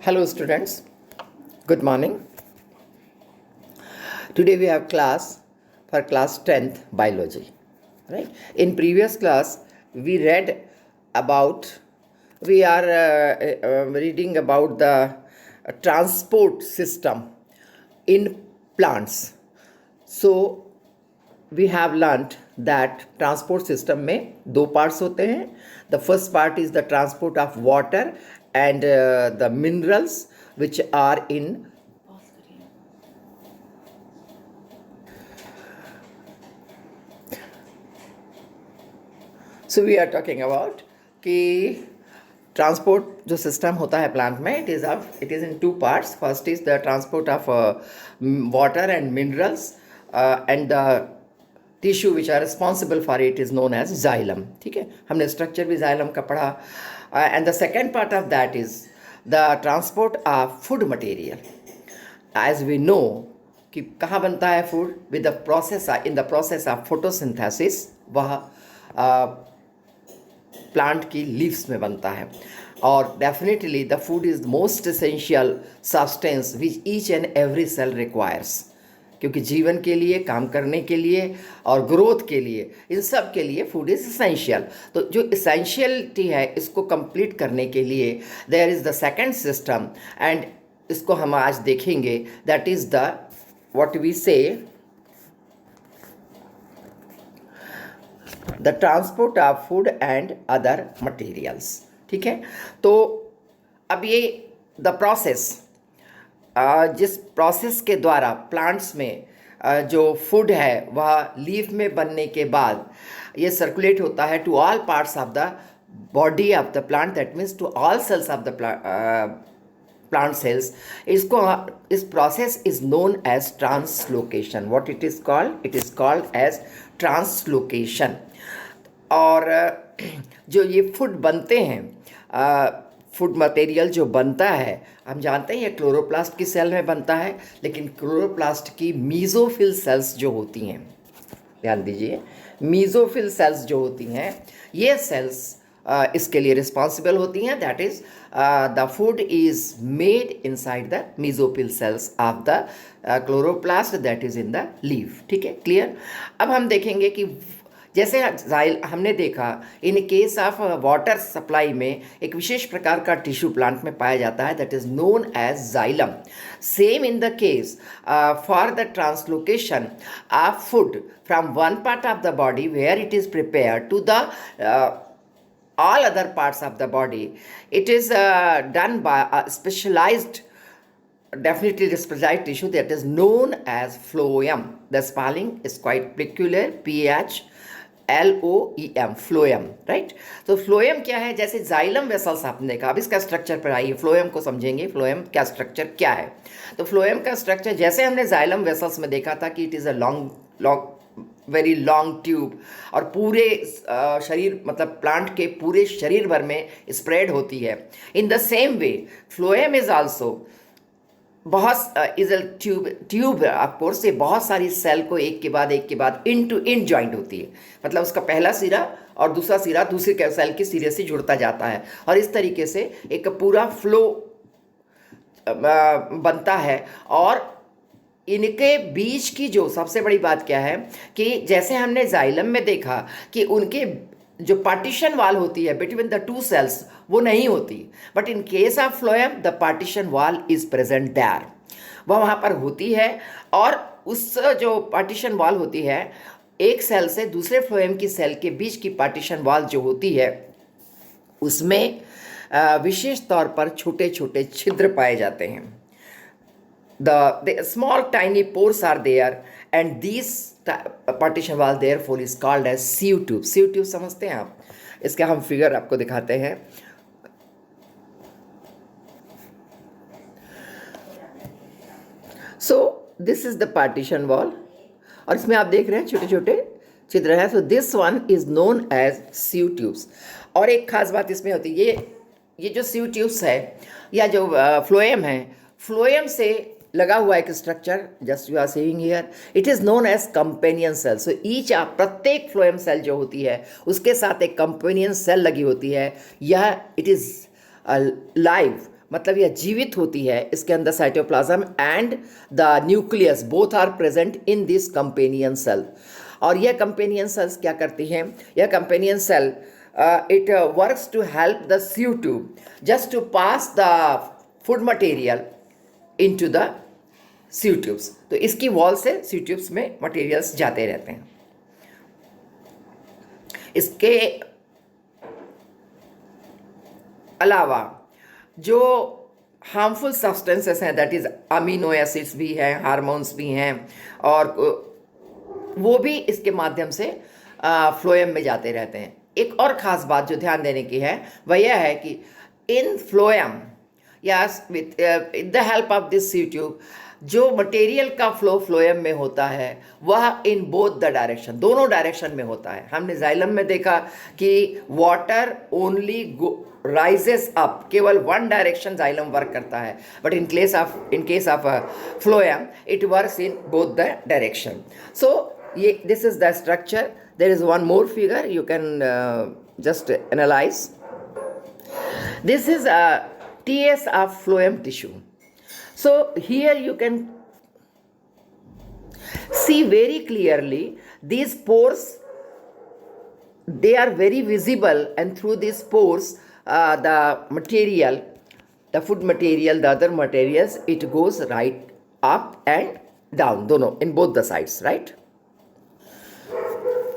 Hello students, good morning. Today we have class for class 10th biology. Right? In previous class we read about, we are reading about the transport system in plants. So we have learnt that transport system में दो parts होते हैं. The first part is the transport of water and the minerals which are in. So we are talking about कि transport जो system होता है plant में, it is in two parts. First is the transport of water and minerals and the tissue which are responsible for it is known as xylem. ठीक है, हमने structure भी xylem का पढ़ा. And the second part of that is the transport of food material. As we know कि कहाँ बनता है food, with the process in the process of photosynthesis, वह प्लांट की लीव्स में बनता है. और definitely the food is most essential substance which each and every cell requires, क्योंकि जीवन के लिए, काम करने के लिए और ग्रोथ के लिए, इन सब के लिए फूड इज़ एसेंशियल. तो जो एसेंशियलिटी है इसको कंप्लीट करने के लिए there is the second system, and इसको हम आज देखेंगे. That is the what we say the transport of food and other materials. ठीक है, तो अब ये द प्रोसेस, जिस प्रोसेस के द्वारा प्लांट्स में जो फूड है वह लीफ में बनने के बाद ये सर्कुलेट होता है to all parts of the body of the plant, that means to all cells of the plant cells. इसको, इस process is known as translocation. What it is called? It is called as translocation. और जो ये food बनते हैं, food material जो बनता है, हम जानते हैं ये क्लोरोप्लास्ट की सेल में बनता है, लेकिन क्लोरोप्लास्ट की मीज़ोफिल सेल्स जो होती हैं, ध्यान दीजिए, मीज़ोफिल सेल्स जो होती हैं, ये सेल्स इसके लिए रिस्पॉन्सिबल होती हैं. That is the food is made inside the mesophyll cells of the chloroplast that is in the leaf. ठीक है, क्लियर. अब हम देखेंगे कि जैसे हमने देखा इन केस ऑफ वाटर सप्लाई में एक विशेष प्रकार का टिश्यू प्लांट में पाया जाता है, that is known as xylem. Same in the case for the translocation of food from one part of the body where it is prepare to the all other parts of the body, it is done by a specialized, definitely specialized tissue that is known as phloem. The spelling is quite peculiar, PHLOEM, phloem, right? तो phloem क्या है? जैसे xylem vessels आपने देखा, अब इसका structure पर आइए, phloem को समझेंगे. phloem का स्ट्रक्चर क्या है? तो phloem का स्ट्रक्चर जैसे हमने जाइलम वेसल्स में देखा था कि it is a long very long tube, और पूरे शरीर, मतलब प्लांट के पूरे शरीर भर में स्प्रेड होती है. In the same way phloem is also बहुत is a tube of course. ये बहुत सारी सेल को एक के बाद इन टू इन जॉइंट होती है, मतलब उसका पहला सिरा और दूसरा सिरा दूसरी सेल के सिरे से जुड़ता जाता है, और इस तरीके से एक पूरा फ्लो बनता है. और इनके बीच की जो सबसे बड़ी बात क्या है कि जैसे हमने जाइलम में देखा कि उनके जो पार्टीशन वॉल होती है बिटवीन द टू सेल्स वो नहीं होती, but in case of phloem the partition wall is present there, वह वहाँ पर होती है. और उस जो पार्टीशन वॉल होती है, एक सेल से दूसरे फ्लोएम की सेल के बीच की पार्टीशन वॉल जो होती है उसमें विशेष तौर पर छोटे छोटे छिद्र पाए जाते हैं. The small tiny pores are there, and these partition wall therefore is called as sieve tube. sieve tube समझते हैं आप? इसका हम फिगर आपको दिखाते हैं. So this is the partition wall, और इसमें आप देख रहे हैं छोटे छोटे छिद्र हैं. So this one is known as sieve tubes. और एक खास बात इसमें होती है, ये जो sieve tubes है या जो फ्लोएम है, फ्लोएम से लगा हुआ एक structure, just you are seeing here, it is known as companion cell. So each प्रत्येक फ्लोएम सेल जो होती है उसके साथ एक कंपेनियन सेल लगी होती है. यह इट इज़ लाइव मतलब यह जीवित होती है, इसके अंदर cytoplasm and the nucleus both are present in this companion cell. और यह कंपेनियन सेल्स क्या करती हैं? यह companion cell it works to help the sieve tube just to pass the food material into the sieve tubes। तो इसकी wall से sieve tubes में मटेरियल्स जाते रहते हैं। इसके अलावा जो हार्मफुल सब्सटेंसेस हैं, दैट इज अमीनो एसिड्स भी हैं, हार्मोन्स भी हैं, और वो भी इसके माध्यम से फ्लोएम में जाते रहते हैं। एक और ख़ास बात जो ध्यान देने की है वह यह है कि इन फ्लोएम या with the help of this sieve tube जो मटेरियल का फ्लोएम में होता है वह इन बोथ द डायरेक्शन, दोनों डायरेक्शन में होता है। हमने जाइलम में देखा कि वाटर ओनली राइजेस अप, केवल वन डायरेक्शन जाइलम वर्क करता है, but in case of phloem it works in both the direction. So ये this is the structure. There is one more figure you can just analyze. This is a TS of phloem tissue. So here you can see very clearly these pores, they are very visible, and through these pores the material, the food material, the other materials, it goes right up and down, dono, in both the sides, right?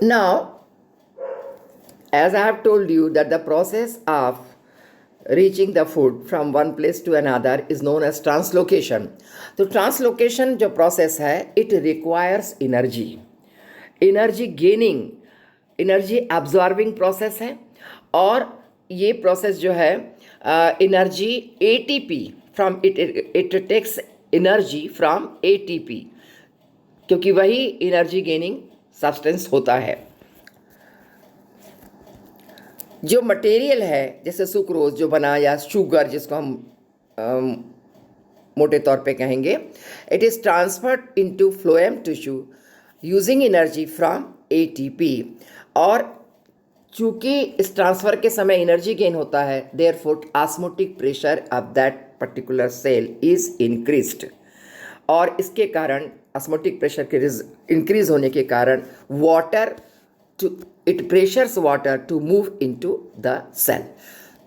Now, as I have told you that the process of reaching the food from one place to another is known as translocation. तो translocation जो process है it requires energy, energy gaining, energy absorbing process है। और ये process जो है energy ATP from it takes energy from ATP, क्योंकि वही एनर्जी गेनिंग सब्सटेंस होता है। जो मटेरियल है जैसे सुक्रोज जो बना या शुगर जिसको हम मोटे तौर पे कहेंगे, it is transferred into phloem tissue using energy from ATP। और चूँकि इस ट्रांसफ़र के समय एनर्जी गेन होता है, therefore osmotic pressure of that particular cell is increased. और इसके कारण ऑस्मोटिक प्रेशर के इंक्रीज होने के कारण water it pressures water to move into the cell.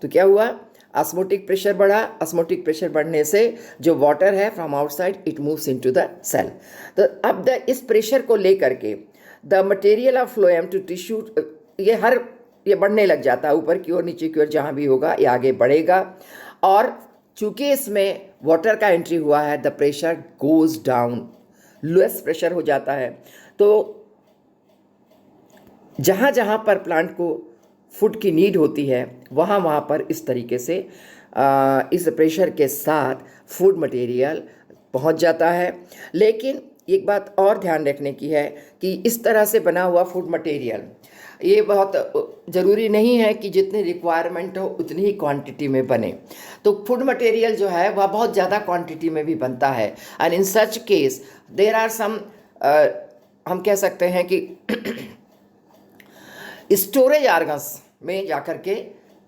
तो क्या हुआ? ऑस्मोटिक प्रेशर बढ़ा, ऑस्मोटिक प्रेशर बढ़ने से जो वाटर है from outside it moves into the cell. तो अब इस प्रेशर को लेकर के the material of phloem to tissue ये बढ़ने लग जाता है, ऊपर की ओर नीचे की ओर जहाँ भी होगा ये आगे बढ़ेगा। और चूँकि इसमें वाटर का एंट्री हुआ है, the pressure goes down, lowest pressure हो जाता है। तो जहाँ जहाँ पर प्लांट को फूड की नीड होती है वहाँ वहाँ पर इस तरीके से इस प्रेशर के साथ फूड मटेरियल पहुँच जाता है। लेकिन एक बात और ध्यान रखने की है कि इस तरह से बना हुआ फूड मटेरियल ये बहुत ज़रूरी नहीं है कि जितनी रिक्वायरमेंट हो उतनी ही क्वांटिटी में बने। तो फूड मटेरियल जो है वह बहुत ज़्यादा क्वांटिटी में भी बनता है। And in such case there are some, हम कह सकते हैं कि स्टोरेज आर्गन्स में जाकर के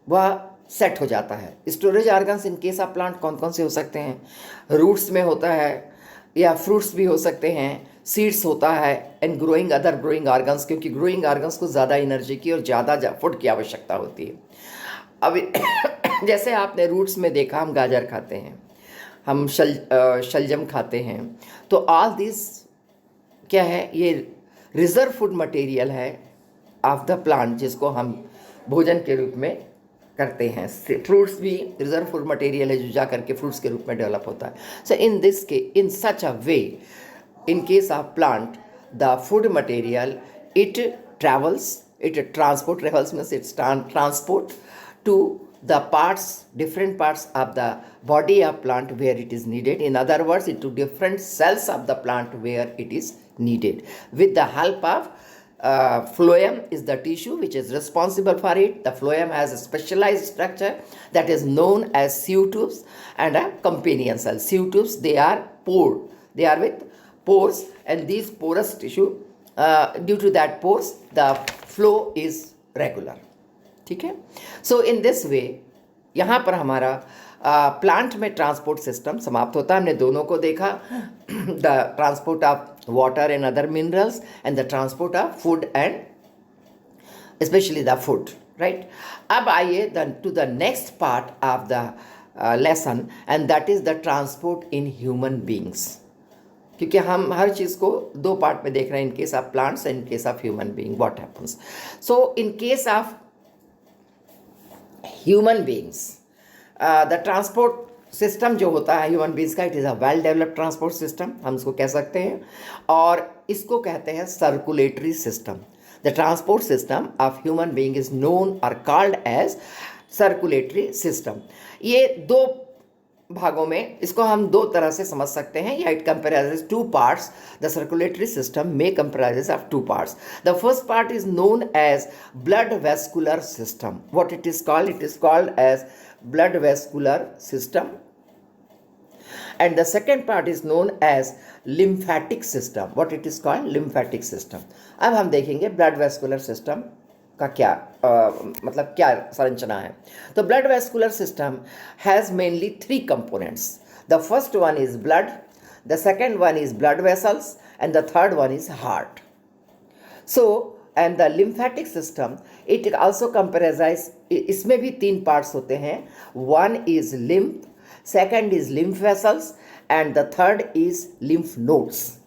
वह सेट हो जाता है। Storage organs in case of plant कौन कौन से हो सकते हैं? रूट्स में होता है या फ्रूट्स भी हो सकते हैं, सीड्स होता है, and growing other growing organs, क्योंकि ग्रोइंग आर्गन्स को ज़्यादा एनर्जी की और ज़्यादा फूड की आवश्यकता होती है। अब जैसे आपने रूट्स में देखा, हम गाजर खाते हैं, हम शलजम खाते हैं, तो ऑल दिस क्या है? ये रिजर्व फूड मटेरियल है ऑफ द प्लांट जिसको हम भोजन के रूप में करते हैं। फ्रूट्स भी रिजर्व फूड मटेरियल है जो जा करके फ्रूट्स के रूप में डेवलप होता है। So in such a way, in case of plant, the food material it transport means it's transport to the parts, different parts of the body of plant where it is needed. In other words, to different cells of the plant where it is needed. With the help of phloem is the tissue which is responsible for it. The phloem has a specialized structure that is known as sieve tubes and a companion cell. Sieve tubes, they are pored, they are with pores, and these porous tissue, due to that pores the flow is regular। ठीक है। So in this वे यहाँ पर हमारा plant में transport system समाप्त होता है। हमने दोनों को देखा, the transport of water and other minerals and the transport of food and specially the food, right. अब आइए to the next part of the lesson and that is the transport in human beings, क्योंकि हम हर चीज़ को दो part में देख रहे हैं, इन case of plants and in case of human being what happens. So in case of human beings the transport system जो होता है ह्यूमन बींग्स का, it is a well developed transport system, हम इसको कह सकते हैं, और इसको कहते हैं circulatory system. The transport system of human being is known और कॉल्ड एज सर्कुलेटरी सिस्टम। ये दो भागों में, इसको हम दो तरह से समझ सकते हैं, या it comprises two parts. The circulatory system में comprises of two parts. The first part is known as blood vascular system. What it is called? It is called as blood vascular system, and the second part is known as lymphatic system. What it is called? Lymphatic system. अब हम देखेंगे blood vascular system का क्या मतलब क्या संरचना है। तो blood vascular system has mainly three components. The first one is blood, the second one is blood vessels, and the third one is heart. So and the lymphatic system, it also comprises, इसमें भी तीन parts होते हैं। one is lymph, second is lymph vessels, and the third is lymph nodes.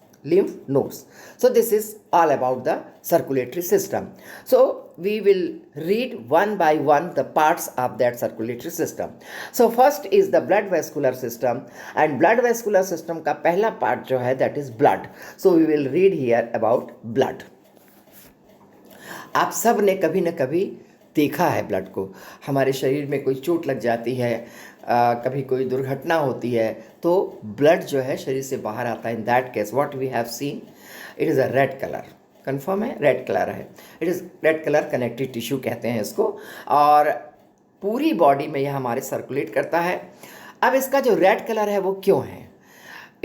So this is all about the circulatory system. So we will read one by one the parts of that circulatory system. So first is the blood vascular system, and blood vascular system का पहला part जो है that is blood. So we will read here about blood. आप सब ने कभी न कभी देखा है ब्लड को। हमारे शरीर में कोई चोट लग जाती है, कभी कोई दुर्घटना होती है, तो ब्लड जो है शरीर से बाहर आता है। In that case what we have seen, it is a red colour. Confirm है, रेड कलर है। It is red colour, connective tissue कहते हैं इसको, और पूरी बॉडी में यह हमारे सर्कुलेट करता है। अब इसका जो रेड कलर है वो क्यों है?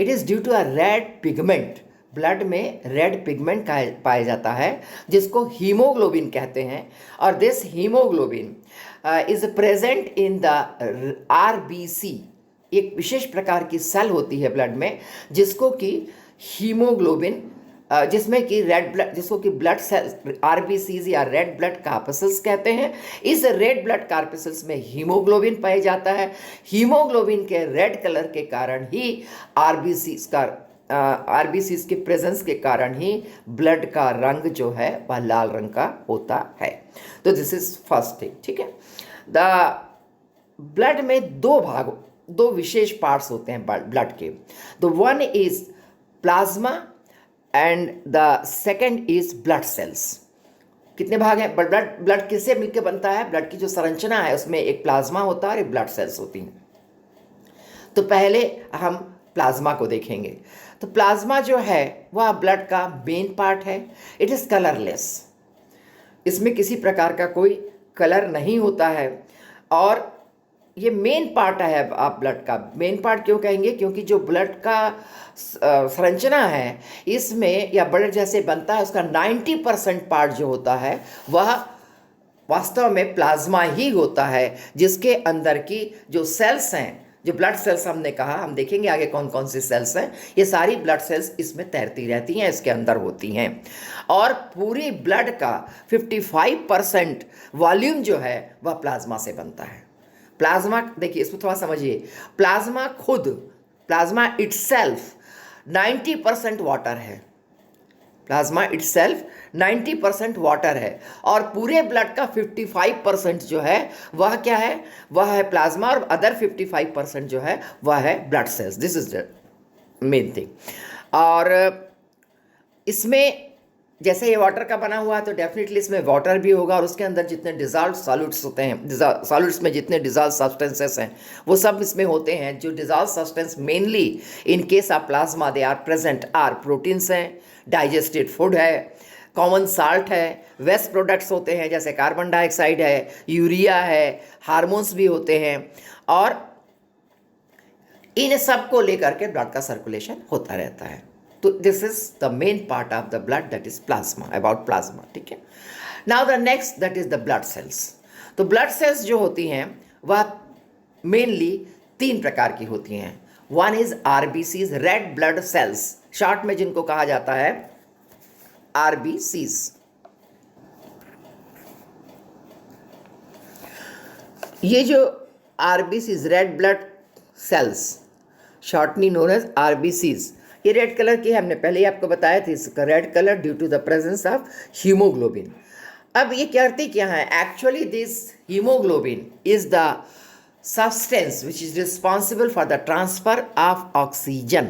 It is due to a red pigment. Blood में रेड पिगमेंट पाया जाता है जिसको हीमोग्लोबिन कहते हैं, और this haemoglobin is present in the RBC. एक विशेष प्रकार की सेल होती है ब्लड में जिसको कि हीमोग्लोबिन जिसमें कि रेड ब्लड, जिसको कि ब्लड सेल आरबीसीज या रेड ब्लड कार्पसल्स कहते हैं। इस रेड ब्लड कार्पसल्स में हीमोग्लोबिन पाया जाता है। हीमोग्लोबिन के रेड कलर के कारण ही आरबीसीज के प्रेजेंस के कारण ही ब्लड का रंग जो है वह लाल रंग का होता है। तो दिस इज फर्स्ट थिंग, ठीक है। द ब्लड में दो विशेष पार्ट्स होते हैं ब्लड के। The one is plasma and the second is blood cells. कितने भाग हैं? ब्लड किससे मिलकर बनता है? ब्लड की जो संरचना है उसमें एक प्लाज्मा होता है और एक ब्लड सेल्स होती हैं। तो पहले हम प्लाज्मा को देखेंगे। तो प्लाज्मा जो है वह ब्लड का मेन पार्ट है। इट इज़ कलरलेस, इसमें किसी प्रकार का कोई कलर नहीं होता है, और ये मेन पार्ट है। आप ब्लड का मेन पार्ट क्यों कहेंगे? क्योंकि जो ब्लड का संरचना है इसमें, या ब्लड जैसे बनता है, उसका 90% पार्ट जो होता है वह वास्तव में प्लाज्मा ही होता है, जिसके अंदर की जो सेल्स हैं, जो ब्लड सेल्स हमने कहा, हम देखेंगे आगे कौन कौन सी सेल्स हैं, ये सारी ब्लड सेल्स इसमें तैरती रहती हैं, इसके अंदर होती हैं। और पूरी ब्लड का 55% वॉल्यूम जो है वह प्लाज्मा से बनता है। प्लाज्मा देखिए, इसको थोड़ा समझिए। प्लाज्मा इटसेल्फ 90% वाटर है। प्लाज्मा इटसेल्फ 90% वाटर है, और पूरे ब्लड का 55% जो है वह क्या है? वह है प्लाज्मा, और अदर 55% जो है वह है blood cells. This is the main thing. और इसमें जैसे ये वाटर का बना हुआ है तो डेफिनेटली इसमें वाटर भी होगा, और उसके अंदर जितने डिजॉल्व सॉलिड्स होते हैं, सॉलिड्स में जितने डिजॉल्व सब्सटेंसेस हैं वो सब इसमें होते हैं। जो dissolve substance mainly in case of plasma they are present are proteins हैं, डाइजेस्टेड फूड है, कॉमन साल्ट है, वेस्ट प्रोडक्ट्स होते हैं जैसे कार्बन डाइऑक्साइड है, यूरिया है, हार्मोन्स भी होते हैं, और इन सब को लेकर के ब्लड का सर्कुलेशन होता रहता है। तो this is the main part of the blood, that is plasma, about plasma, ठीक है। Now the next that is the blood sales. तो ब्लड सेल्स जो होती हैं वह मेनली तीन प्रकार की होती हैं। One is RBCs, red blood cells, short में जिनको कहा जाता है आरबीसीज। ये जो RBCs, red blood cells, shortly known as RBCs, ये रेड कलर की है, हमने पहले ही आपको बताया था, इसका red colour due to the presence of haemoglobin. अब ये करती क्या है, actually this haemoglobin is the substance which is responsible for the transfer of oxygen.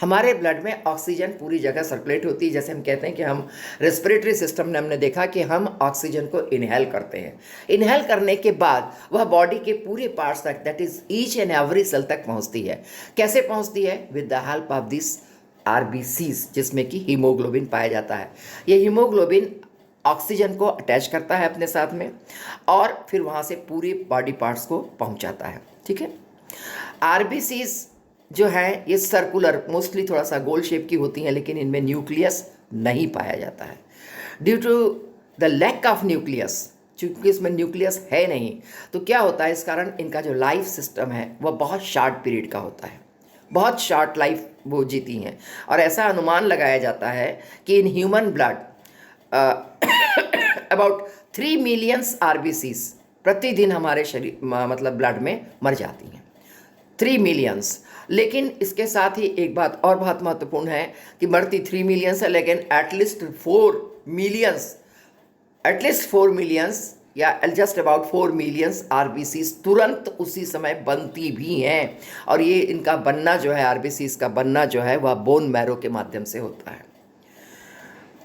हमारे ब्लड में ऑक्सीजन पूरी जगह सर्कुलेट होती है। जैसे हम कहते हैं कि हम रेस्पिरेटरी सिस्टम में हमने देखा कि हम ऑक्सीजन को इनहेल करते हैं। इनहेल करने के बाद वह बॉडी के पूरे पार्ट्स तक, that is each and every cell तक पहुंचती है। कैसे पहुंचती है? With the help of this RBCs, जिसमें कि हीमोग्लोबिन पाया जाता है। ये हीमोग्लोबिन ऑक्सीजन को अटैच करता है अपने साथ में और फिर वहाँ से पूरे बॉडी पार्ट्स को पहुँचाता है। ठीक है। आरबीसीज जो है ये सर्कुलर, मोस्टली थोड़ा सा गोल शेप की होती हैं, लेकिन इनमें न्यूक्लियस नहीं पाया जाता है। Due to the lack of nucleus, चूँकि इसमें न्यूक्लियस है नहीं, तो क्या होता है, इस कारण इनका जो लाइफ सिस्टम है वह बहुत शॉर्ट पीरियड का होता है, बहुत शॉर्ट लाइफ वो जीती हैं। और ऐसा अनुमान लगाया जाता है कि in human blood about 3 millions RBCs प्रतिदिन हमारे शरीर मतलब ब्लड में मर जाती हैं, 3 मिलियंस। लेकिन इसके साथ ही एक बात और बहुत महत्वपूर्ण है कि मरती 3 मिलियंस है, लेकिन एटलीस्ट 4 मिलियंस या जस्ट अबाउट 4 मिलियंस आरबीसीज तुरंत उसी समय बनती भी हैं। और ये इनका बनना जो है, आरबीसीज का बनना जो है, वह बोन मैरो के माध्यम से होता है।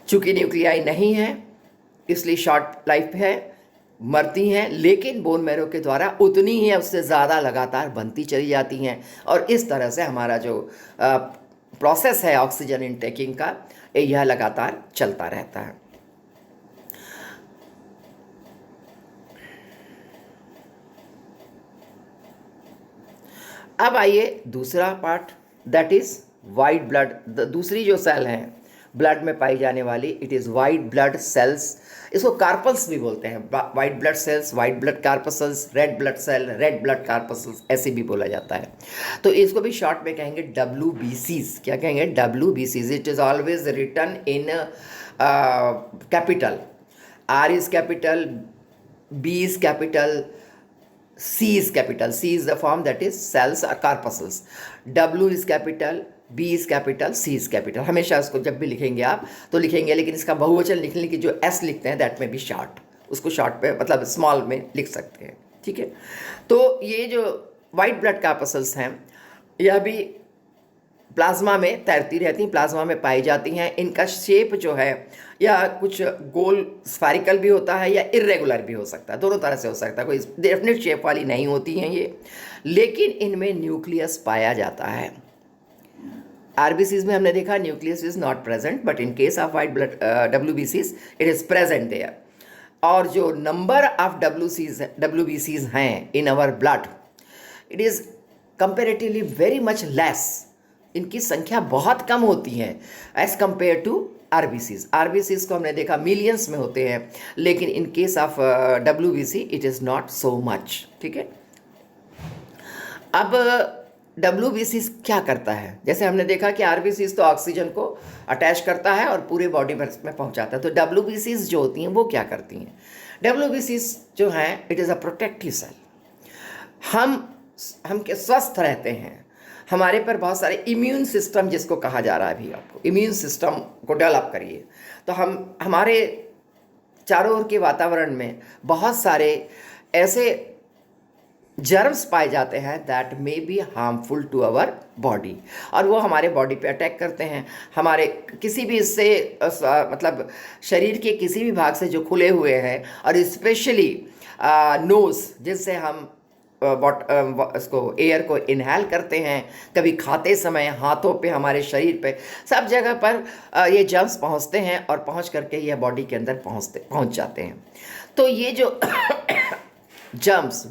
चूँकि न्यूक्लियाई नहीं है इसलिए शॉर्ट लाइफ है, मरती हैं, लेकिन बोन मैरो के द्वारा उतनी ही है उससे ज़्यादा लगातार बनती चली जाती हैं। और इस तरह से हमारा जो प्रोसेस है ऑक्सीजन इनटेकिंग का, यह लगातार चलता रहता है। अब आइए दूसरा part, that is white blood. दूसरी जो सेल हैं ब्लड में पाई जाने वाली, it is white blood cells. इसको कार्पल्स भी बोलते हैं, white blood cells, white blood corpuscles, red blood cell, red blood corpuscles, ऐसे भी बोला जाता है। तो इसको भी शॉर्ट में कहेंगे WBCs। क्या कहेंगे? WBCs। It is always written in capital. R is capital, B is capital, C is capital. C is the form, that is cells or corpuscles. W is capital, B is capital, C is capital. हमेशा इसको जब भी लिखेंगे आप तो लिखेंगे, लेकिन इसका बहुवचन लिखने की जो S लिखते हैं दैट में भी शॉर्ट, उसको शॉर्ट पे मतलब स्मॉल में लिख सकते हैं। ठीक है। तो ये जो वाइट ब्लड कार्पसल्स हैं यह भी प्लाज्मा में तैरती रहती हैं, प्लाज्मा में पाई जाती हैं। इनका शेप जो है या कुछ गोल स्फेरिकल भी होता है या इर्रेगुलर भी हो सकता है, दोनों तरह से हो सकता है, कोई डेफिनेट शेप वाली नहीं होती हैं ये, लेकिन इनमें न्यूक्लियस पाया जाता है। आरबीसीज में हमने देखा nucleus is not present, but in case of white blood WBCs it is present there. और जो नंबर ऑफ WBCs हैं in our blood, it is comparatively very much less. इनकी संख्या बहुत कम होती है as compare to RBCs. RBCs को हमने देखा मिलियंस में होते हैं, लेकिन in case of WBC it is not so much. ठीक है। अब WBC क्या करता है? जैसे हमने देखा कि आरबीसीज तो ऑक्सीजन को अटैच करता है और पूरे बॉडी में पहुंचाता है, तो WBCs जो होती हैं वो क्या करती हैं? WBCs जो हैं it is a protective cell. हम के स्वस्थ रहते हैं, हमारे पर बहुत सारे इम्यून सिस्टम, जिसको कहा जा रहा है अभी आपको, इम्यून सिस्टम को डेवलप करिए, तो हमारे चारों ओर के वातावरण में बहुत सारे ऐसे जर्म्स पाए जाते हैं that may be harmful to our body, और वो हमारे बॉडी पे अटैक करते हैं। हमारे किसी भी इससे मतलब शरीर के किसी भी भाग से जो खुले हुए हैं, और स्पेशली नोज़, जिससे हम इसको एयर को इनहेल करते हैं, कभी खाते समय, हाथों पे, हमारे शरीर पे, सब जगह पर ये जर्म्स पहुंचते हैं और पहुंच करके ये बॉडी के अंदर पहुंच जाते हैं। तो ये जो जर्म्स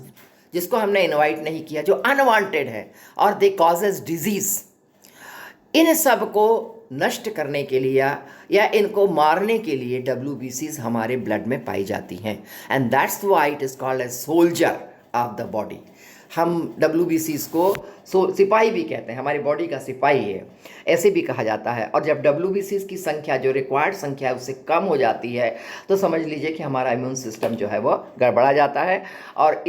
जिसको हमने इनवाइट नहीं किया, जो अनवांटेड है और दे कॉजेज डिजीज़, इन सब को नष्ट करने के लिए या इनको मारने के लिए WBCs हमारे ब्लड में पाई जाती हैं। And that's why it is called as soldier of the body. हम WBCs को सिपाही भी कहते हैं, हमारी बॉडी का सिपाही है, ऐसे भी कहा जाता है। और जब WBCs की संख्या, जो रिक्वायर्ड संख्या है, उससे कम हो जाती है तो समझ लीजिए कि हमारा इम्यून सिस्टम जो है वो गड़बड़ा जाता है। और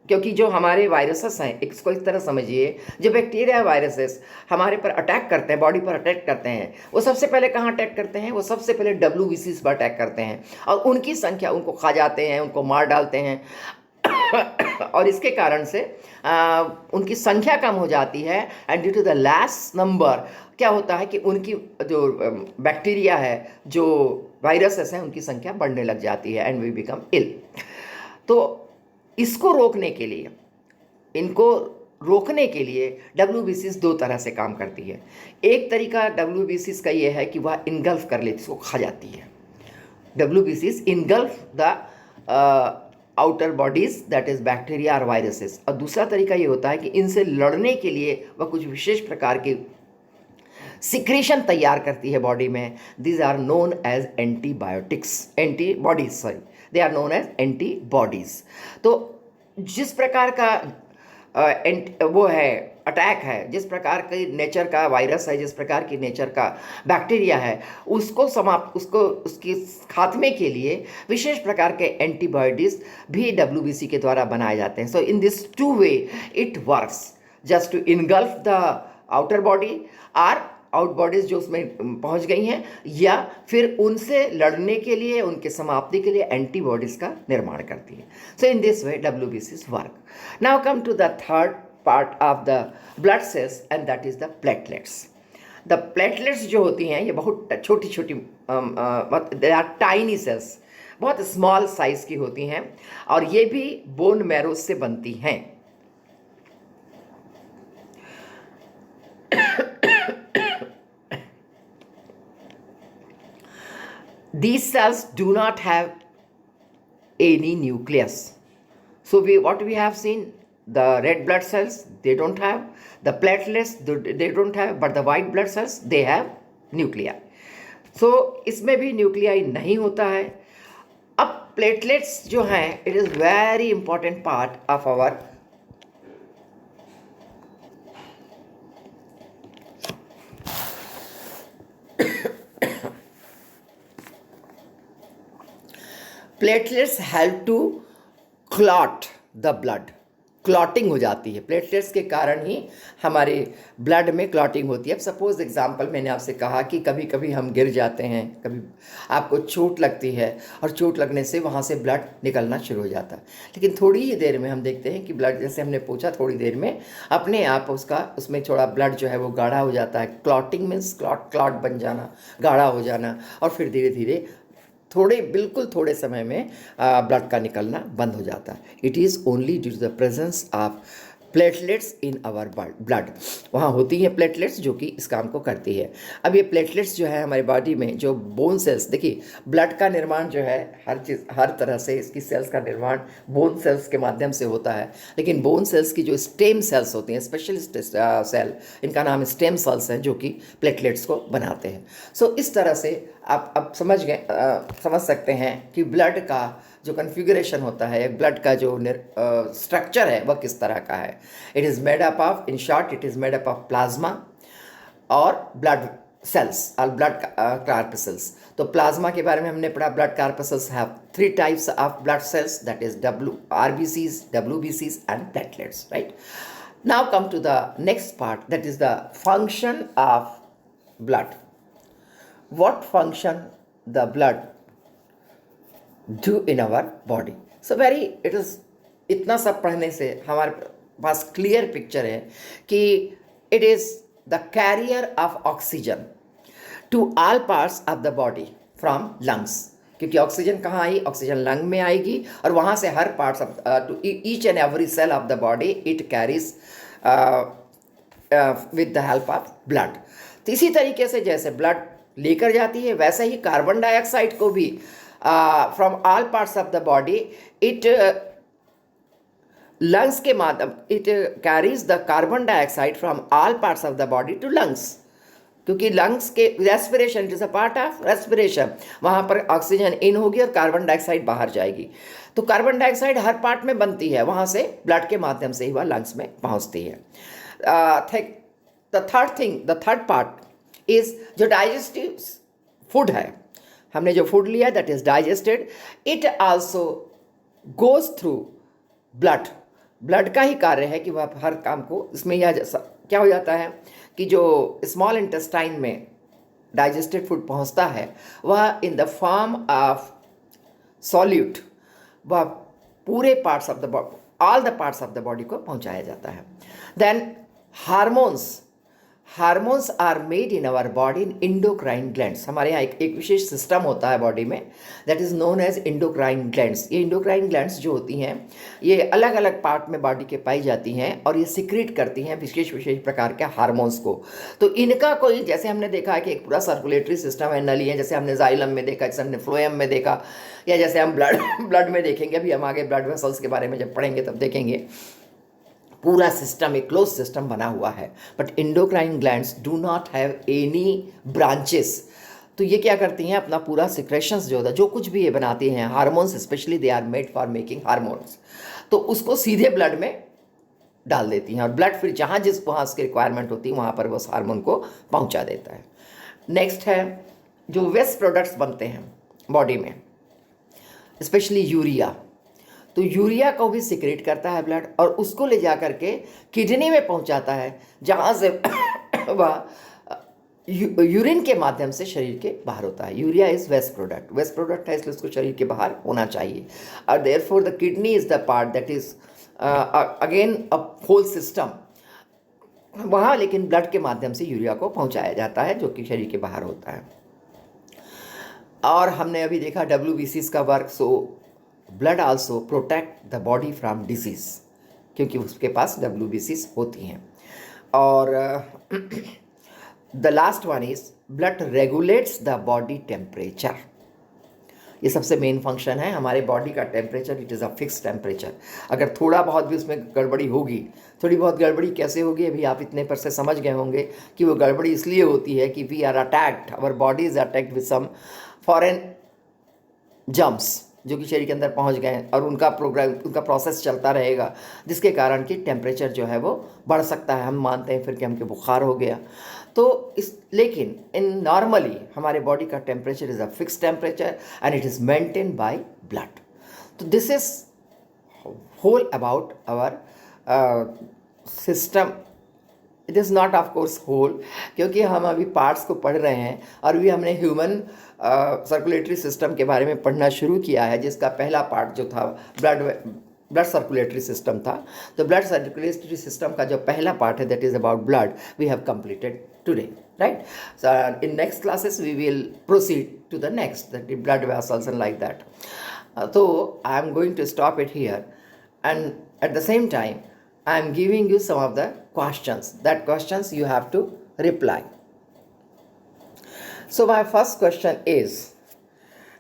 क्योंकि जो हमारे वायरसेस हैं, इसको इस तरह समझिए, जो बैक्टीरिया वायरसेस हमारे पर अटैक करते हैं, बॉडी पर अटैक करते हैं, वो सबसे पहले कहाँ अटैक करते हैं? वो सबसे पहले WBCs पर अटैक करते हैं और उनकी संख्या, उनको खा जाते हैं, उनको मार डालते हैं और इसके कारण से उनकी संख्या कम हो जाती है। And due to the less number क्या होता है कि उनकी जो बैक्टीरिया है, जो वायरसेस हैं, उनकी संख्या बढ़ने लग जाती है एंड वी बिकम इल। तो इसको रोकने के लिए, इनको रोकने के लिए WBCs दो तरह से काम करती है। एक तरीका WBCs का ये है कि वह इनगल्फ कर लेती, इसको खा जाती है। WBCs engulf the outer bodies, that is bacteria और वायरसेस। और दूसरा तरीका ये होता है कि इनसे लड़ने के लिए वह कुछ विशेष प्रकार के सिक्रेशन तैयार करती है बॉडी में। These are known as antibiotics, antibodies, sorry, they are known as antibodies. तो जिस प्रकार का वो है अटैक है, जिस प्रकार की नेचर का वायरस है, जिस प्रकार की नेचर का बैक्टीरिया है, उसको समाप्त, उसके खात्मे के लिए विशेष प्रकार के एंटीबॉडीज भी WBC के द्वारा बनाए जाते हैं। So in this two way it works, just to engulf the outer body और आउट बॉडीज जो उसमें पहुंच गई हैं, या फिर उनसे लड़ने के लिए, उनके समाप्ति के लिए एंटीबॉडीज का निर्माण करती है। So in this way WBCs work. Now come to the third part of the blood cells and that is the platelets. The platelets जो होती हैं, ये बहुत छोटी छोटी, दे आर टाइनी सेल्स, बहुत स्मॉल साइज की होती हैं और ये भी बोन मैरो से बनती हैं। These cells do not have any nucleus. So what we have seen, the red blood cells, they don't have, the platelets, they don't have, but the white blood cells, they have nuclei. So इसमें भी nuclei नहीं होता है। अब platelets जो हैं, it is very important part of our platelets help to clot the blood. Clotting हो जाती है, प्लेटलेट्स के कारण ही हमारे ब्लड में क्लॉटिंग होती है। अब सपोज एग्जांपल, मैंने आपसे कहा कि कभी कभी हम गिर जाते हैं, कभी आपको चोट लगती है और चोट लगने से वहाँ से ब्लड निकलना शुरू हो जाता है, लेकिन थोड़ी ही देर में हम देखते हैं कि ब्लड, जैसे हमने पूछा, थोड़ी देर में अपने आप उसमें थोड़ा ब्लड जो है वो गाढ़ा हो जाता है। क्लॉटिंग मीन्स क्लॉट बन जाना, गाढ़ा हो जाना, और फिर धीरे धीरे बिल्कुल थोड़े समय में ब्लड का निकलना बंद हो जाता है। It is only due to the presence of platelets in our blood. वहाँ होती हैं प्लेटलेट्स जो कि इस काम को करती है। अब ये प्लेटलेट्स जो है हमारी बॉडी में, जो बोन सेल्स, देखिए ब्लड का निर्माण जो है, हर तरह से इसकी सेल्स का निर्माण बोन सेल्स के माध्यम से होता है, लेकिन बोन सेल्स की जो स्टेम सेल्स होती हैं, स्पेशलिस्ट सेल, इनका नाम स्टेम सेल्स हैं, जो कि प्लेटलेट्स को बनाते हैं। सो इस तरह से आप अब समझ सकते हैं कि ब्लड का जो कन्फिगरेशन होता है, ब्लड का जो स्ट्रक्चर है वह किस तरह का है। It is made up of, in short, it is made up of plasma और ब्लड सेल्स और ब्लड कार्पसेल्स। तो प्लाज्मा के बारे में हमने पढ़ा, blood corpuscles have 3 types of blood cells, that is RBCs, WBCs and platelets, right. Now come to the next part, that is the function of blood. What function the blood do in our body? So it is, इतना सब पढ़ने से हमारे पास clear picture है कि it is the carrier of oxygen to all parts of the body from lungs। क्योंकि oxygen कहाँ आई? ऑक्सीजन लंग में आएगी और वहाँ से हर parts of to each and every cell of the body it carries with the help of blood. तो इसी तरीके से जैसे ब्लड लेकर जाती है, वैसे ही कार्बन डाइऑक्साइड को भी from all parts of the body it lungs के माध्यम, it carries the carbon dioxide from all parts of the body to lungs. क्योंकि लंग्स के respiration, it is a part of respiration, वहाँ पर oxygen in होगी और carbon dioxide बाहर जाएगी। तो कार्बन डाइऑक्साइड हर पार्ट में बनती है, वहाँ से ब्लड के माध्यम से ही वह लंग्स में पहुँचती है। द थर्ड पार्ट इज जो डाइजेस्टिव फूड है, हमने जो फूड लिया that is digested, it also goes through blood. Blood का ही कार्य है कि वह हर काम को, इसमें यह क्या हो जाता है कि जो स्मॉल इंटेस्टाइन में डाइजेस्टेड फूड पहुंचता है वह in the form of solute, वह पूरे parts of the body, all the parts of the body को पहुंचाया जाता है। Then hormones are made in our body in endocrine glands. हमारे यहाँ एक विशेष सिस्टम होता है बॉडी में that is known as endocrine glands. ये इंडोक्राइन ग्लैंड्स जो होती हैं ये अलग अलग पार्ट में बॉडी के पाई जाती हैं और ये सिक्रीट करती हैं विशेष प्रकार के हार्मोन्स को। तो इनका कोई, जैसे हमने देखा है कि एक पूरा सर्कुलेटरी सिस्टम है, नली है, जैसे हमने जाइलम में देखा, जैसे हमने फ्लोएम में देखा, या जैसे हम ब्लड में देखेंगे, अभी हम आगे ब्लड वेसल्स के बारे में जब पढ़ेंगे तब देखेंगे, पूरा सिस्टम एक क्लोज सिस्टम बना हुआ है। But endocrine glands do not have any branches. तो ये क्या करती हैं, अपना पूरा सिक्रेशंस जो होता है, जो कुछ भी ये बनाती हैं, hormones specially, they are made for making hormones, तो उसको सीधे ब्लड में डाल देती हैं और ब्लड फिर जहाँ वहाँ उसकी रिक्वायरमेंट होती है वहाँ पर वो उस हार्मोन को पहुँचा देता है। नेक्स्ट है जो वेस्ट प्रोडक्ट्स बनते हैं बॉडी में, स्पेशली यूरिया। तो यूरिया को भी सिक्रेट करता है ब्लड और उसको ले जा करके किडनी में पहुंचाता है, जहाँ से वह यूरिन के माध्यम से शरीर के बाहर होता है। यूरिया इज वेस्ट प्रोडक्ट है, इसलिए उसको शरीर के बाहर होना चाहिए। और therefore the kidney is the part that is again a whole system, वहाँ लेकिन ब्लड के माध्यम से यूरिया को पहुँचाया जाता है जो कि शरीर के बाहर होता है। और हमने अभी देखा WBCs का work, so blood also protect the body from disease, क्योंकि उसके पास WBCs होती हैं। और the last one is blood regulates the body temperature. ये सबसे मेन फंक्शन है हमारे बॉडी का temperature, it is a fix temperature. अगर थोड़ा बहुत भी उसमें गड़बड़ी होगी, थोड़ी बहुत गड़बड़ी कैसे होगी, अभी आप इतने पर से समझ गए होंगे कि वो गड़बड़ी इसलिए होती है कि we are attacked, our body is attacked with some foreign germs जो कि शरीर के अंदर पहुंच गए और उनका प्रोसेस चलता रहेगा, जिसके कारण कि टेम्परेचर जो है वो बढ़ सकता है। हम मानते हैं फिर कि हमको बुखार हो गया, तो लेकिन इन नॉर्मली हमारे बॉडी का temperature is a fix temperature and it is maintain by blood. तो this is whole about our system. It is not of course whole, क्योंकि हम अभी पार्ट्स को पढ़ रहे हैं और भी हमने ह्यूमन सर्कुलेटरी सिस्टम के बारे में पढ़ना शुरू किया है, जिसका पहला पार्ट जो था ब्लड सर्कुलेटरी सिस्टम था। तो ब्लड सर्कुलेटरी सिस्टम का जो पहला पार्ट है that is about blood, we have completed today, right. So in next classes we will proceed to the next, that is blood vessels and like that. So I am going to stop it here, and at the same time I am giving you some of the questions. That questions you have to reply. So my first question is,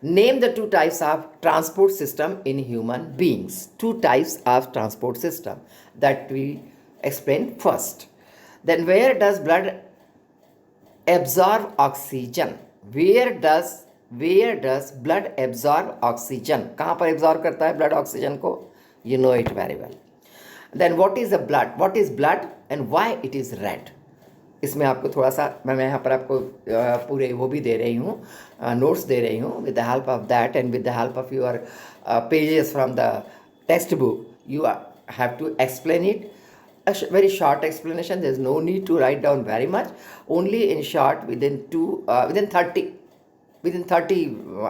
name the two types of transport system in human beings. Two types of transport system that we explain first. Then where does blood absorb oxygen? Where does blood absorb oxygen? कहाँ पर absorb करता है blood oxygen को? You know it very well. Then what is the blood? What is blood and why it is red? इसमें आपको थोड़ा सा मैं यहाँ पर आपको पूरे वो भी दे रही हूँ, नोट्स दे रही हूँ. With the help of that and with the help of your pages from the textbook, you have to explain it. A very short explanation. There is no need to write down very much. Only in short, within 30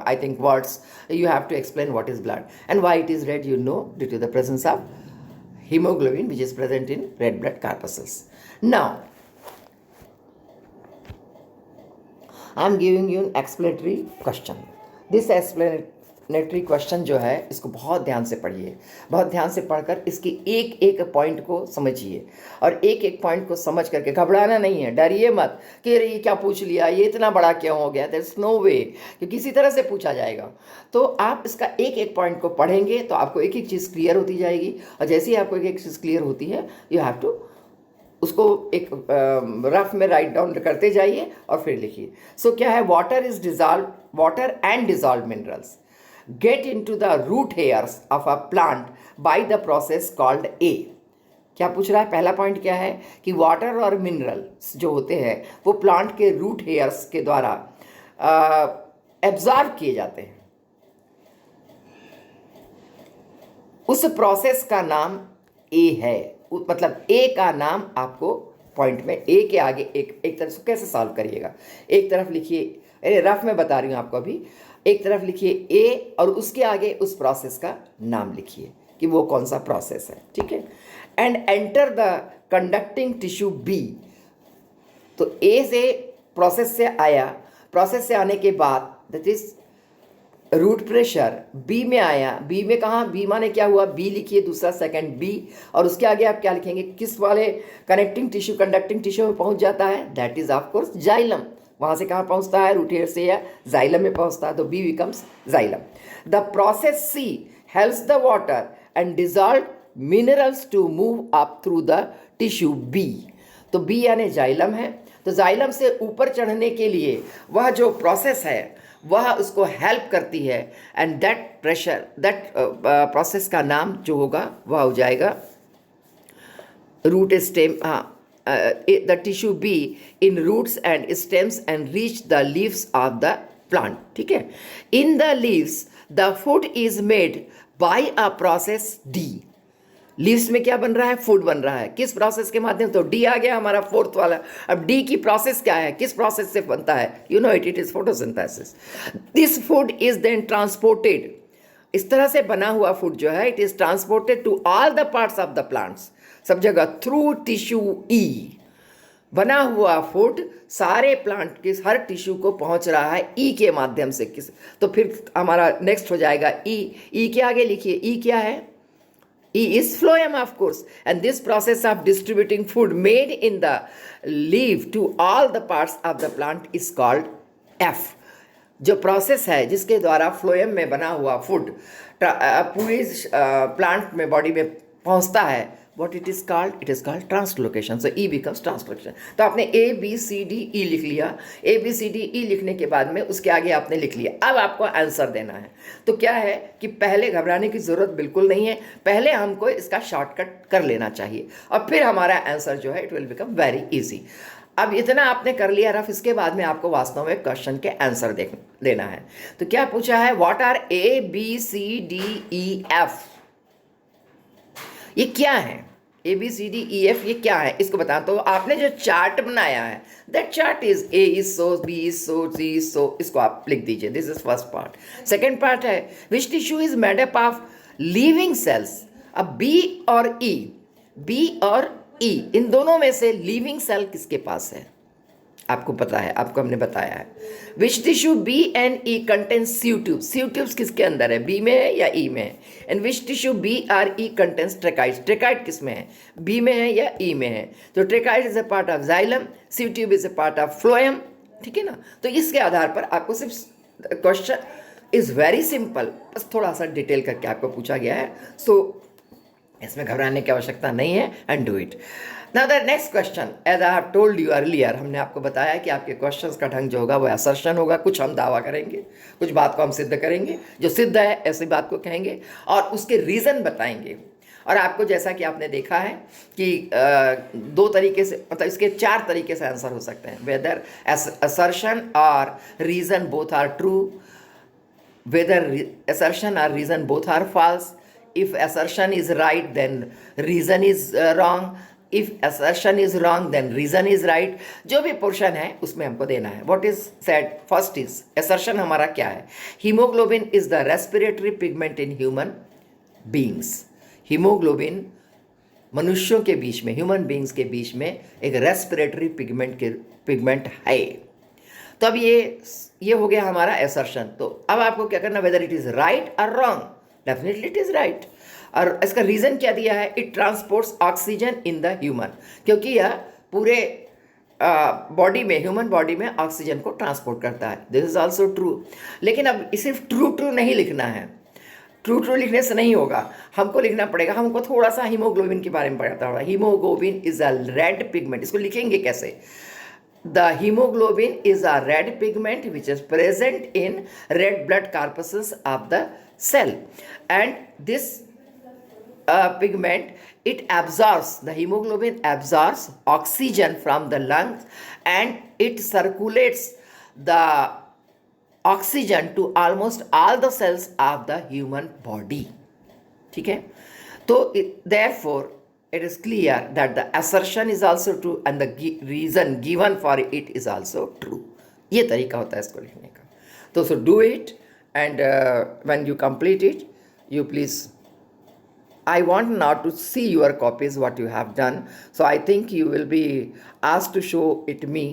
I think words, you have to explain what is blood and why it is red. You know, due to the presence of hemoglobin which is present in red blood corpuscles. Now I am giving you an explanatory question. This explanatory question जो है इसको बहुत ध्यान से पढ़िए, बहुत ध्यान से पढ़कर इसकी एक एक पॉइंट को समझिए और एक एक पॉइंट को समझ करके घबराना नहीं है, डरिए मत कि ये क्या पूछ लिया, ये इतना बड़ा क्यों हो गया. देयर इज नो वे कि किसी तरह से पूछा जाएगा. तो आप इसका एक एक पॉइंट को पढ़ेंगे तो आपको एक एक चीज़ क्लियर होती जाएगी और जैसे ही आपको एक एक चीज़ क्लियर होती है, यू हैव टू उसको एक रफ में राइट डाउन करते जाइए और फिर लिखिए। सो क्या है, water and dissolve minerals get into the root hairs of a plant by the process called A. क्या पूछ रहा है, पहला पॉइंट क्या है कि वाटर और मिनरल्स जो होते हैं वो प्लांट के रूट हेयर्स के द्वारा एब्जॉर्ब किए जाते हैं। उस प्रोसेस का नाम ए है। मतलब ए का नाम आपको पॉइंट में, ए के आगे एक तरफ से कैसे सॉल्व करिएगा, एक तरफ लिखिए, अरे रफ में बता रही हूँ आपको अभी, एक तरफ लिखिए ए और उसके आगे उस प्रोसेस का नाम लिखिए कि वो कौन सा प्रोसेस है, ठीक है। And enter the conducting tissue B. तो ए से प्रोसेस से आया, प्रोसेस से आने के बाद that is root pressure B में आया, बी में कहाँ, बी माने क्या हुआ, बी लिखिए दूसरा सेकंड बी, और उसके आगे आप क्या लिखेंगे, किस वाले कनेक्टिंग टिश्यू कंडक्टिंग टिश्यू में पहुंच जाता है, that is of course xylem. वहाँ से कहाँ पहुँचता है, रूट हेयर से या जाइलम में पहुँचता है, तो B becomes xylem. The process C helps the water and dissolve minerals to move up through the tissue B. तो बी यानी जाइलम है, तो जाइलम से ऊपर चढ़ने के लिए वह जो प्रोसेस है वह उसको हेल्प करती है, एंड दैट प्रोसेस का नाम जो होगा वह हो जाएगा root stem, the tissue B in roots and stems and reach the leaves of the plant, ठीक है। In the leaves the food is made by a process D. Leaves में क्या बन रहा है, फूड बन रहा है, किस प्रोसेस के माध्यम, तो डी आ गया हमारा फोर्थ वाला। अब डी की प्रोसेस क्या है, किस प्रोसेस से बनता है, you know it is photosynthesis. This food is then transported, इस तरह से बना हुआ फूड जो है it is transported to all the parts of the plants, सब जगह, थ्रू टिश्यू ई। बना हुआ फूड सारे प्लांट के हर टिश्यू को पहुंच रहा है ई के माध्यम से। किस, तो फिर हमारा नेक्स्ट हो जाएगा ई के आगे लिखिए, ई क्या है, E is phloem, of course, and this process of distributing food made in the leaf to all the parts of the plant is called F। जो प्रोसेस है जिसके द्वारा फ्लोएम में बना हुआ फूड पूरी प्लांट में, बॉडी में पहुंचता है, what it is called, it is called translocation। so E becomes translocation। तो आपने A B C D E लिख लिया, A B C D E लिखने के बाद में उसके आगे आपने लिख लिया। अब आपको आंसर देना है, तो क्या है कि पहले घबराने की ज़रूरत बिल्कुल नहीं है, पहले हमको इसका शॉर्टकट कर लेना चाहिए और फिर हमारा आंसर जो है it will become very easy. अब इतना आपने कर लिया रफ, इसके बाद में आपको वास्तव में क्वेश्चन के आंसर देना है। तो क्या पूछा है, what are A B C D E F, ये क्या है, A B C D E F ये क्या है, इसको बता। तो आपने जो चार्ट बनाया है that chart is A is so, B is so, C is so, इसको आप लिख दीजिए, this is first part. Second part है which tissue is made up of living cells. अब बी और ई, बी और ई इन दोनों में से लिविंग सेल किसके पास है, आपको पता है, आपको हमने बताया है। Which tissue B and E contains sieve tube, sieve tubes किसके अंदर है, बी में है या ई में है। And which tissue B or E contains tracheid, tracheid किस में है, बी में है या ई में है। तो tracheid is a part of xylem, sieve tube is a part of phloem, ठीक है ना। तो इसके आधार पर आपको सिर्फ क्वेश्चन इज वेरी सिंपल, बस थोड़ा सा डिटेल करके आपको पूछा गया है, सो इसमें घबराने की आवश्यकता नहीं है, and do it. Now the next question, as I have told you earlier, हमने आपको बताया कि आपके क्वेश्चंस का ढंग जो होगा वो असर्शन होगा, कुछ हम दावा करेंगे, कुछ बात को हम सिद्ध करेंगे, जो सिद्ध है ऐसी बात को कहेंगे और उसके रीज़न बताएंगे। और आपको जैसा कि आपने देखा है कि दो तरीके से, मतलब इसके चार तरीके से आंसर हो सकते हैं, वेदर असर्शन और reason both are true, whether assertion और reason both are false, if assertion is right then reason is wrong, if assertion is wrong then reason is right। जो भी पोर्शन है उसमें हमको देना है। what is said first is assertion हमारा क्या है, hemoglobin is the respiratory pigment in human beings। hemoglobin मनुष्यों के बीच में, ह्यूमन बींग्स के बीच में एक रेस्पिरेटरी पिगमेंट है। तो अब ये हो गया हमारा assertion। तो अब आपको क्या करना, वेदर इट इज राइट और wrong, definitely it is right. और इसका रीजन क्या दिया है, it transports oxygen in the human, क्योंकि यह पूरे बॉडी में, ह्यूमन बॉडी में ऑक्सीजन को ट्रांसपोर्ट करता है, दिस इज ऑल्सो ट्रू। लेकिन अब सिर्फ ट्रू नहीं लिखना है, ट्रू लिखने से नहीं होगा, हमको लिखना पड़ेगा। हमको थोड़ा सा हीमोग्लोबिन के बारे में पढ़ाता होगा। Haemoglobin is a red pigment, इसको लिखेंगे कैसे? The haemoglobin is a red pigment which is present in red blood corpuscles of the cell, and this pigment, it absorbs, the hemoglobin absorbs oxygen from the lungs and it circulates the oxygen to almost all the cells of the human body. ठीक है, तो therefore it is clear that the assertion is also true and the reason given for it is also true. ये तरीका होता है इसको लिखने का। तो so do it, and when you complete it, you please, I want now to see your copies, what you have done. So I think you will be asked to show it me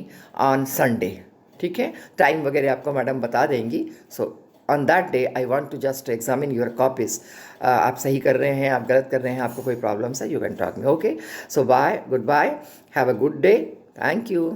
on Sunday. ठीक है, time वगैरह आपको madam बता देंगी। So on that day I want to just examine your copies. आप सही कर रहे हैं, आप गलत कर रहे हैं, आपको कोई प्रॉब्लम्स है, you can talk me. Okay, so bye, good bye, have a good day, thank you.